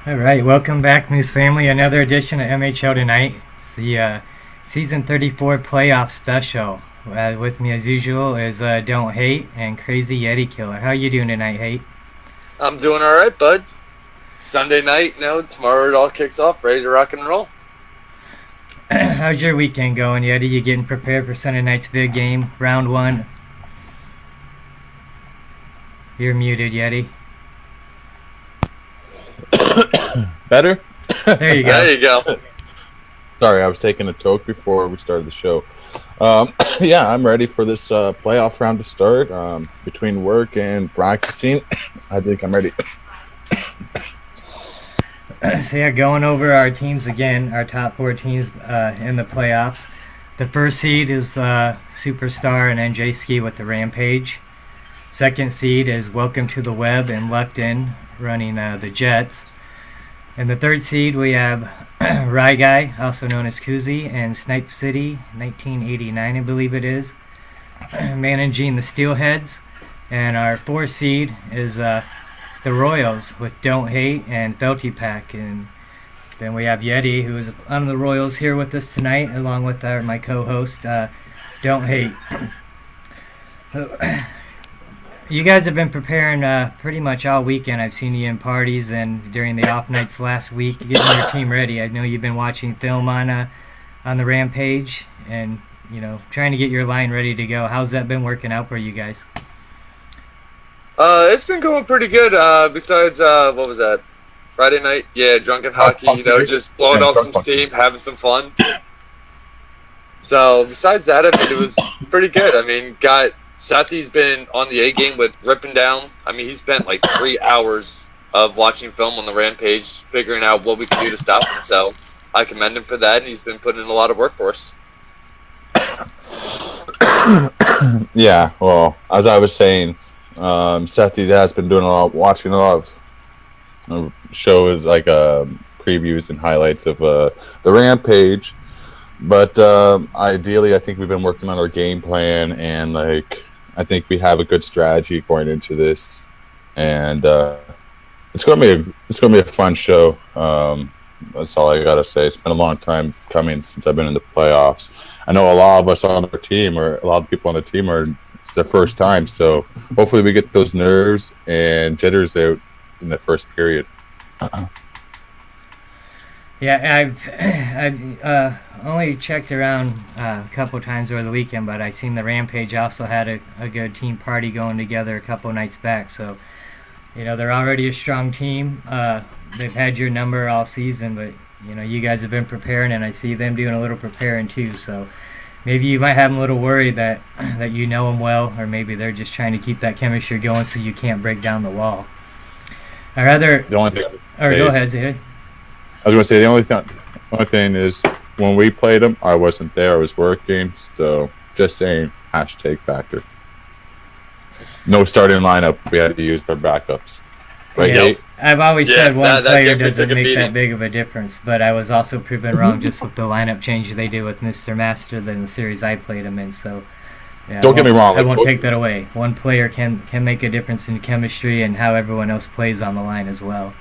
All right, welcome back, Moose Family. Another edition of MHL Tonight. It's the Season 34 Playoff Special. With me, as usual, is Don't Hate and Crazy Yeti Killer. How you doing tonight, Hate? I'm doing all right, bud. Sunday night, tomorrow it all kicks off, ready to rock and roll. How's your weekend going, Yeti? You getting prepared for Sunday night's big game, round one? You're muted, Yeti. Better? There you go. There you go. Sorry, I was taking a toke before we started the show. Yeah, I'm ready for this playoff round to start. Between work and practicing, I think I'm ready. So yeah, going over our teams again, our top four teams in the playoffs. The first seed is Superstar and NJ Ski with the Rampage. Second seed is Welcome to the Web and Lupton running the Jets. In the third seed we have Rye Guy, also known as Kuzi, and Snipe City, 1989 I believe it is, managing the Steelheads. And our fourth seed is the Royals with Don't Hate and Felty Pack. And then we have Yeti, who is on the Royals, here with us tonight, along with my co-host, Don't Hate. You guys have been preparing pretty much all weekend. I've seen you in parties and during the off nights last week, getting your team ready. I know you've been watching film on the Rampage and trying to get your line ready to go. How's that been working out for you guys? It's been going pretty good. Besides, what was that? Friday night? Yeah, drunken hockey. Just blowing off some steam, having some fun. So besides that, it was pretty good. Sathi's been on the A game with ripping down. He spent like 3 hours of watching film on the Rampage, figuring out what we could do to stop him. So I commend him for that, and he's been putting in a lot of work for us. Yeah, well, as I was saying, Sathi has been doing watching a lot of shows like previews and highlights of the Rampage. But ideally, I think we've been working on our game plan, and I think we have a good strategy going into this, and it's going to be a fun show. That's all I gotta say. It's been a long time coming since I've been in the playoffs. I know a lot of us on our team, or a lot of people on the team, it's their first time. So hopefully, we get those nerves and jitters out in the first period. Yeah, I've only checked around a couple times over the weekend, but I seen the Rampage also had a good team party going together a couple nights back. So, they're already a strong team. They've had your number all season, but you guys have been preparing, and I see them doing a little preparing too. So maybe you might have them a little worried that you know them well, or maybe they're just trying to keep that chemistry going so you can't break down the wall. The only thing. Or go ahead, Zahid. I was going to say the only thing is when we played them, I wasn't there. I was working. So just saying, #factor. No starting lineup. We had to use our backups. Right? Yeah, I've always said one player doesn't make that big of a difference, but I was also proven wrong just with the lineup change they did with Mr. Master than the series I played him in. So yeah, don't get me wrong. I won't take that away. One player can make a difference in chemistry and how everyone else plays on the line as well.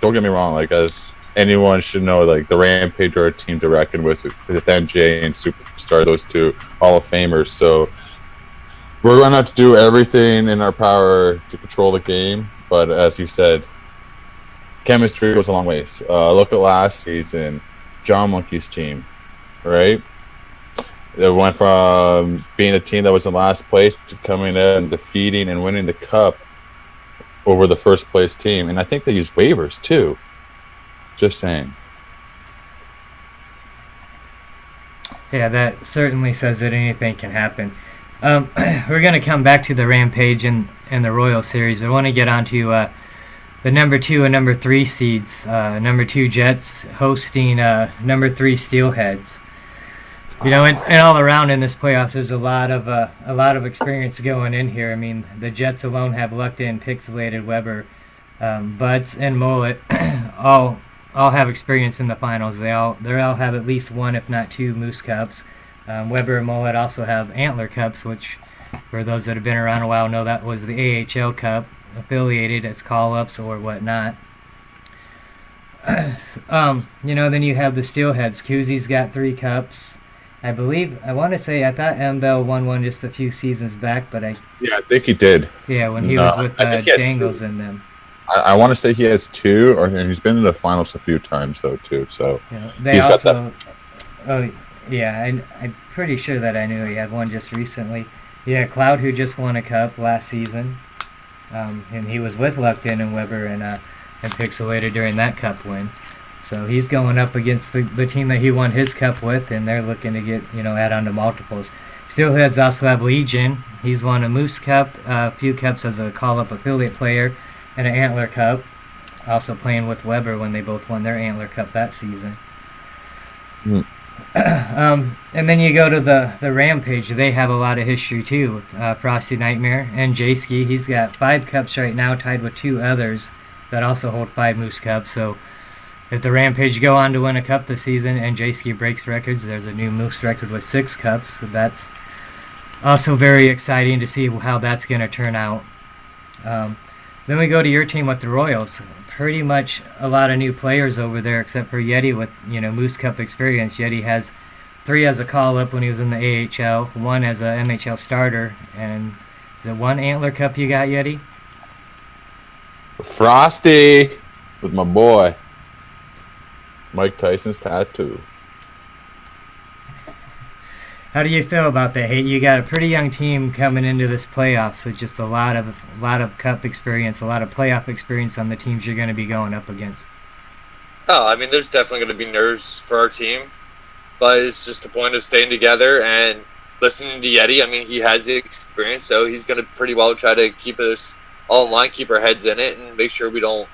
Don't get me wrong. As anyone should know, the Rampage are a team to reckon with NJ and Superstar, those two Hall of Famers. So we're going to have to do everything in our power to control the game. But as you said, chemistry goes a long ways. Look at last season, John Monkey's team, right? They went from being a team that was in last place to coming out and defeating and winning the cup over the first place team. And I think they used waivers too. Just saying. Yeah, that certainly says that anything can happen. We're going to come back to the Rampage and the Royal Series. I want to get on to the number 2 and number 3 seeds. Number 2 Jets hosting number 3 Steelheads. And all around in this playoffs, there's a lot of experience going in here. The Jets alone have Lupton, Pixelated, Weber, Butts, and Mullet all have experience in the finals. They all have at least one, if not 2, Moose Cups. Weber and Mullet also have Antler Cups, which, for those that have been around a while, know that was the AHL Cup, affiliated as call-ups or whatnot. Then you have the Steelheads. Kuzi's got 3 cups. I believe, I want to say, I thought M. Bell won one just a few seasons back, but Yeah, I think he did. when he No, was with I think he has Dangles 2. in them. I want to say he has 2, and he's been in the finals a few times though too. So They he's got also, oh yeah, I'm pretty sure that I knew he had one just recently. Yeah, Cloud, who just won a cup last season, and he was with Luckton and Weber and Pixelator during that cup win. So he's going up against the team that he won his cup with, and they're looking to get add on to multiples. Steelheads also have Legion. He's won a Moose Cup, a few cups as a call-up affiliate player, and an Antler Cup. Also playing with Weber when they both won their Antler Cup that season. And then you go to the Rampage. They have a lot of history too. With, Frosty Nightmare and J-Ski. He's got 5 cups right now, tied with 2 others that also hold 5 Moose Cups. So if the Rampage go on to win a cup this season and J-Ski breaks records, there's a new Moose record with 6 cups. So that's also very exciting to see how that's going to turn out. Then we go to your team with the Royals. Pretty much a lot of new players over there, except for Yeti with Moose Cup experience. Yeti has 3 as a call-up when he was in the AHL, 1 as a MHL starter, and is it 1 Antler Cup you got, Yeti? Frosty with my boy Mike Tyson's tattoo. How do you feel about that? Hey, you got a pretty young team coming into this playoffs, so just a lot of cup experience, a lot of playoff experience on the teams you're going to be going up against. Oh, I mean, there's definitely going to be nerves for our team, but it's just a point of staying together and listening to Yeti. I mean, he has the experience, so he's going to pretty well try to keep us all in line, keep our heads in it, and make sure we don't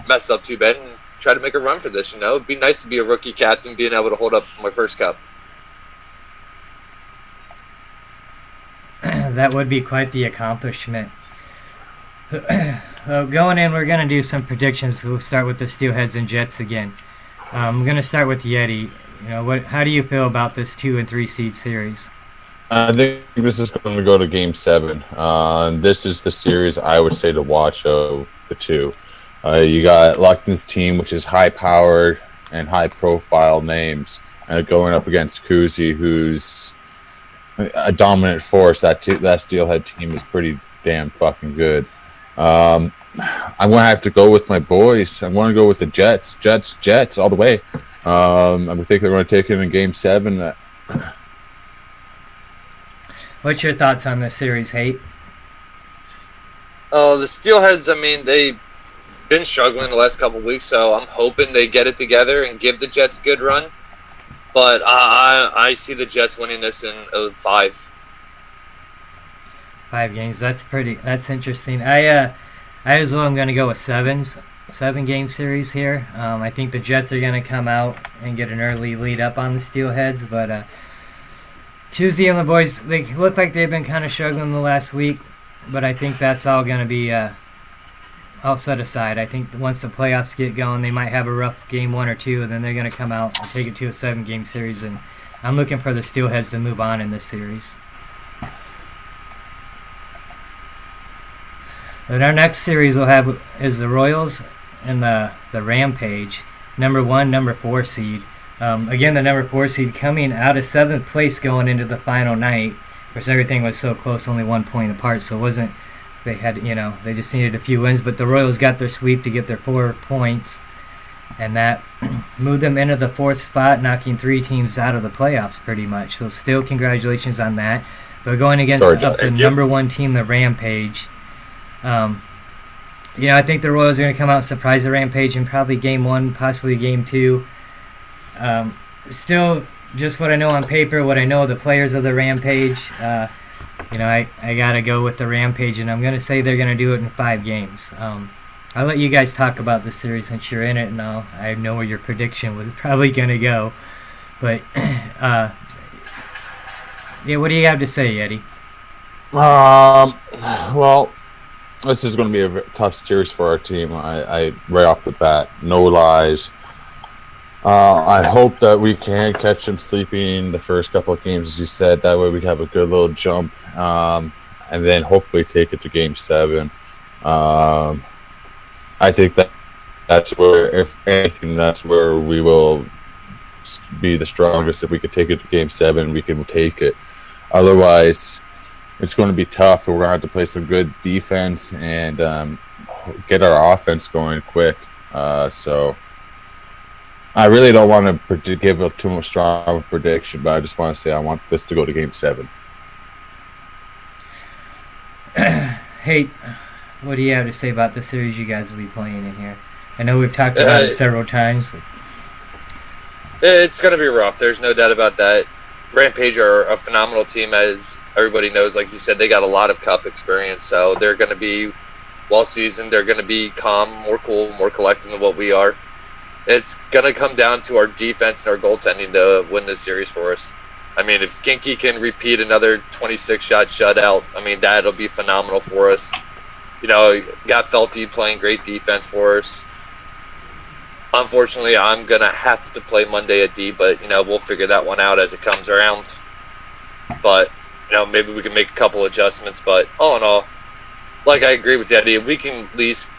mess up too bad and try to make a run for this. It'd be nice to be a rookie captain, being able to hold up my first cup. That would be quite the accomplishment. Going in, we're going to do some predictions. We'll start with the Steelheads and Jets again. I'm going to start with Yeti. How do you feel about this 2 and 3 seed series? I think this is going to go to Game 7. This is the series I would say to watch of the 2. You got Luckton's team, which is high-powered and high-profile names, going up against Kuzi, who's a dominant force. That Steelhead team is pretty damn fucking good. I'm going to have to go with my boys. I'm going to go with the Jets. Jets all the way. I think they're going to take it in Game 7. What's your thoughts on this series, Hate? Oh, the Steelheads, I mean, they've been struggling the last couple of weeks, so I'm hoping they get it together and give the Jets a good run. But I see the Jets winning this in 5. 5 games. That's interesting. I as well am going to go with 7-game series here. I think the Jets are going to come out and get an early lead up on the Steelheads, but Tuesday and the boys, they look like they've been kind of struggling the last week, but I think that's all going to be all set aside. I think once the playoffs get going, they might have a rough game 1 or 2, and then they're going to come out and take it to a 7-game series, and I'm looking for the Steelheads to move on in this series. And our next series we'll have is the Royals and the Rampage, number 1, number 4 seed. Again, the number 4 seed coming out of 7th place going into the final night. Of course, everything was so close, only 1 point apart, so it wasn't. They had, they just needed a few wins, but the Royals got their sweep to get their 4 points, and that moved them into the 4th spot, knocking 3 teams out of the playoffs pretty much. So still congratulations on that. But going against the number 1 team, the Rampage, I think the Royals are going to come out and surprise the Rampage in probably Game 1, possibly Game 2. Still, just what I know on paper, what I know of the players of the Rampage, I got to go with the Rampage, and I'm going to say they're going to do it in 5 games. I'll let you guys talk about the series since you're in it, and I know where your prediction was probably going to go. But, what do you have to say, Eddie? Well, this is going to be a tough series for our team. I right off the bat, no lies. I hope that we can catch them sleeping the first couple of games, as you said. That way we have a good little jump, and then hopefully take it to Game 7. I think that that's where, if anything, that's where we will be the strongest. If we could take it to Game 7, we can take it. Otherwise, it's going to be tough. We're going to have to play some good defense and get our offense going quick. So I really don't want to give a too much strong of a prediction, but I just want to say I want this to go to Game 7. Hey, what do you have to say about the series you guys will be playing in here? I know we've talked about it several times. It's going to be rough. There's no doubt about that. Rampage are a phenomenal team, as everybody knows. Like you said, they got a lot of cup experience, so they're going to be well-seasoned. They're going to be calm, more cool, more collected than what we are. It's going to come down to our defense and our goaltending to win this series for us. I mean, if Ginky can repeat another 26-shot shutout, I mean, that'll be phenomenal for us. You know, got Felty playing great defense for us. Unfortunately, I'm going to have to play Monday at D, but, you know, we'll figure that one out as it comes around. But, you know, maybe we can make a couple adjustments. But all in all, like, I agree with Eddie. If we can at least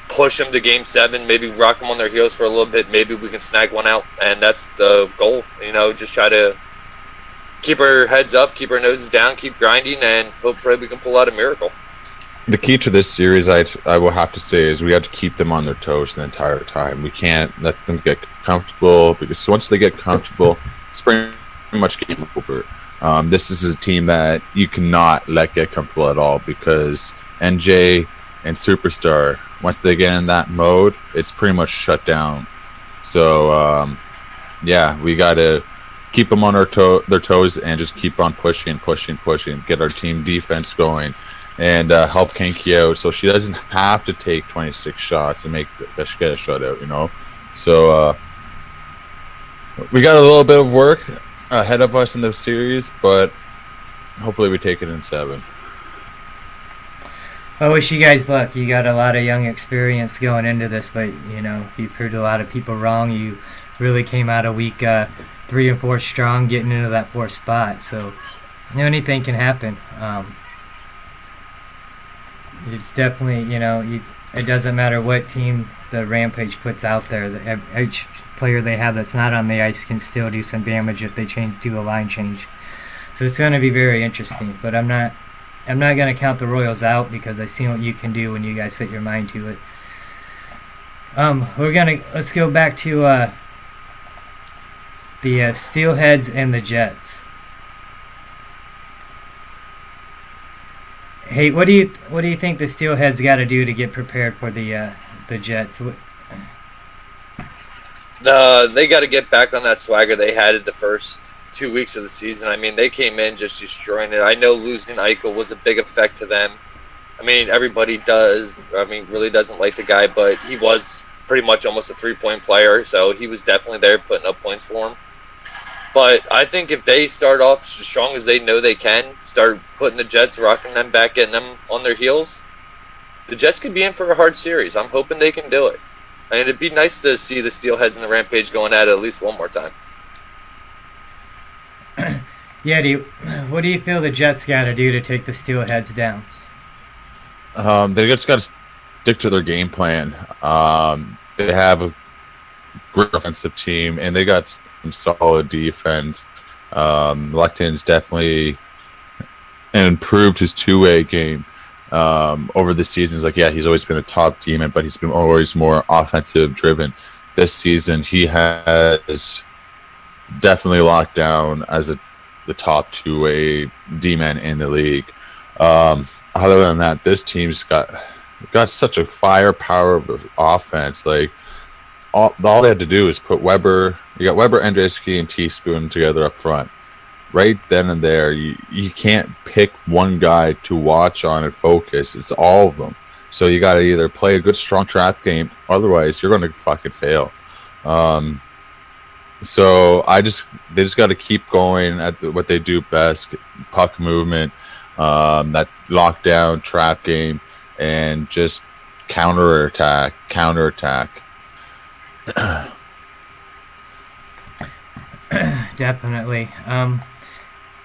push them to Game 7, maybe rock them on their heels for a little bit, maybe we can snag one out. And that's the goal, you know, just try to keep our heads up, keep our noses down, keep grinding, and hopefully we can pull out a miracle. The key to this series, I will have to say, is we have to keep them on their toes the entire time. We can't let them get comfortable, because once they get comfortable, it's pretty much game over. This is a team that you cannot let get comfortable at all, because NJ and Superstar, once they get in that mode, it's pretty much shut down. So, yeah, we got to keep them on their toes and just keep on pushing, get our team defense going. And help Kinky out so she doesn't have to take 26 shots and get a shutout, you know. So we got a little bit of work ahead of us in the series, but hopefully we take it in 7. I wish you guys luck. You got a lot of young experience going into this, but, you know, you've proved a lot of people wrong. You really came out of week 3 and 4 strong, getting into that 4th spot. So, you know, anything can happen. It's definitely, you know, it doesn't matter what team the Rampage puts out there. Each player they have that's not on the ice can still do some damage if they do a line change. So it's going to be very interesting. But I'm not going to count the Royals out, because I've seen what you can do when you guys set your mind to it. Let's go back to the Steelheads and the Jets. Hey, what do you think the Steelheads got to do to get prepared for the Jets? They got to get back on that swagger they had in the first 2 weeks of the season. I mean, they came in just destroying it. I know losing Eichel was a big effect to them. I mean, everybody really doesn't like the guy, but he was pretty much almost a 3-point player, so he was definitely there putting up points for him. But I think if they start off as strong as they know they can, start putting the Jets, rocking them back, getting them on their heels, the Jets could be in for a hard series. I'm hoping they can do it. And it'd be nice to see the Steelheads and the Rampage going at it at least one more time. Yeah, what do you feel the Jets got to do to take the Steelheads down? They just got to stick to their game plan. They have a great offensive team, and they got some solid defense. Lecton's definitely improved his two-way game over the seasons. Like, yeah, he's always been a top demon, but he's been always more offensive driven. This season, he has definitely locked down as the top two-way D-man in the league. Other than that, this team's got such a firepower of offense. Like, all they had to do is put Weber. You got Weber, Andreski, and Teaspoon together up front. Right then and there, you can't pick one guy to watch on and focus. It's all of them. So you got to either play a good, strong trap game, otherwise you're going to fucking fail. So they just got to keep going at what they do best: puck movement, that lockdown trap game, and just counterattack. Definitely.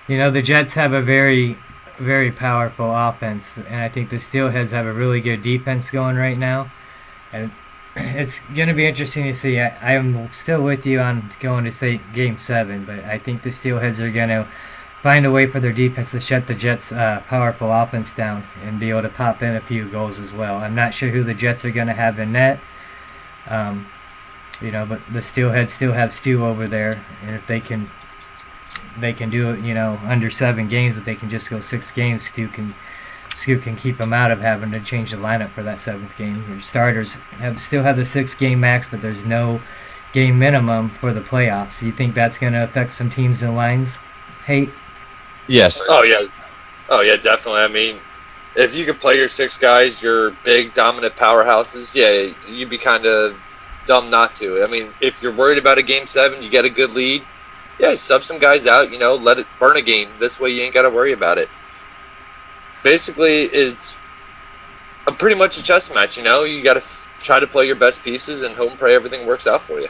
The Jets have a very, very powerful offense, and I think the Steelheads have a really good defense going right now. And it's going to be interesting to see. I'm still with you on going to say Game 7, but I think the Steelheads are going to find a way for their defense to shut the Jets' powerful offense down and be able to pop in a few goals as well. I'm not sure who the Jets are going to have in net, but the Steelheads still have Stu over there, and if they can do it, under 7 games, if they can just go 6 games, Stu can keep them out of having to change the lineup for that 7th game. Your starters still have the 6-game max, but there's no game minimum for the playoffs. You think that's going to affect some teams and lines? Hey. Yes. Oh yeah, definitely. I mean, if you could play your 6 guys, your big dominant powerhouses, yeah, you'd be kind of dumb not to. I mean, if you're worried about a Game 7, you get a good lead, yeah, sub some guys out. Let it burn a game. This way, you ain't got to worry about it. Basically, it's pretty much a chess match. You got to try to play your best pieces and hope and pray everything works out for you.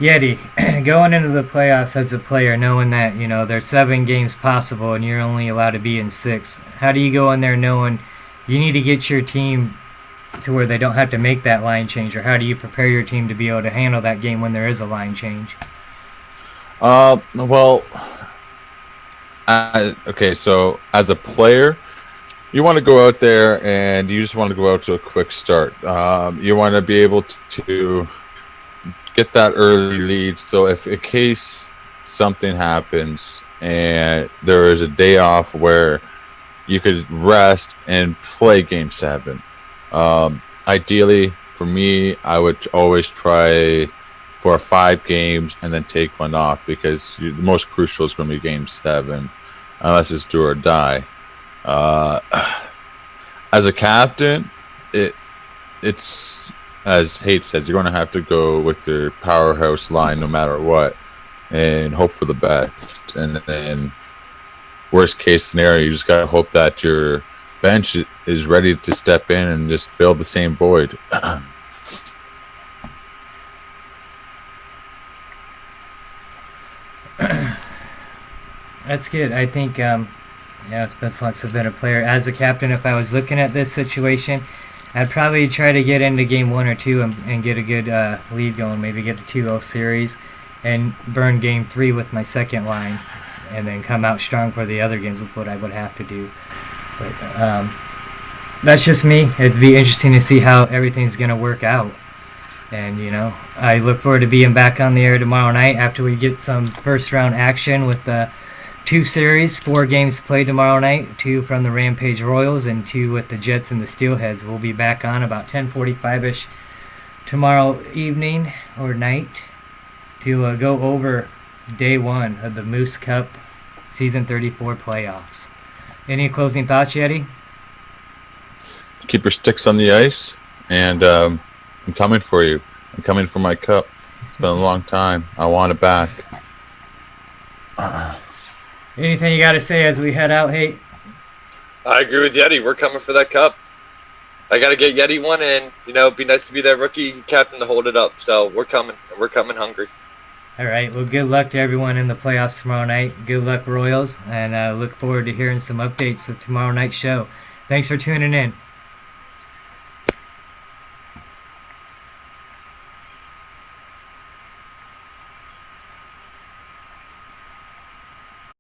Yeti, going into the playoffs as a player, knowing that there's 7 games possible and you're only allowed to be in 6, how do you go in there knowing you need to get your team to where they don't have to make that line change, or how do you prepare your team to be able to handle that game when there is a line change? Okay, so as a player, you want to go out there and you just want to go out to a quick start. You want to be able to get that early lead, so if in case something happens and there is a day off where you could rest and play Game 7. Ideally, for me, I would always try for 5 games and then take one off, because the most crucial is going to be Game 7, unless it's do or die. As a captain, it's as Haight says, you're going to have to go with your powerhouse line no matter what and hope for the best. And then worst case scenario, you just got to hope that your bench is ready to step in and just fill the same void. That's good. I think, Spencer have been a player. As a captain, if I was looking at this situation, I'd probably try to get into Game 1 or 2 and get a good lead going, maybe get a 2-0 series, and burn Game 3 with my second line, and then come out strong for the other games with what I would have to do. But that's just me. It'd be interesting to see how everything's going to work out. And, I look forward to being back on the air tomorrow night after we get some first-round action with the 2 series, 4 games played tomorrow night, 2 from the Rampage Royals and 2 with the Jets and the Steelheads. We'll be back on about 10:45-ish tomorrow evening or night to go over day 1 of the Moose Cup Season 34 playoffs. Any closing thoughts, Yeti? Keep your sticks on the ice, and I'm coming for you. I'm coming for my cup. It's been a long time. I want it back. Anything you got to say as we head out, Haight? I agree with Yeti. We're coming for that cup. I got to get Yeti one, and it'd be nice to be that rookie captain to hold it up. So we're coming, and we're coming hungry. All right. Well, good luck to everyone in the playoffs tomorrow night. Good luck, Royals, and look forward to hearing some updates of tomorrow night's show. Thanks for tuning in.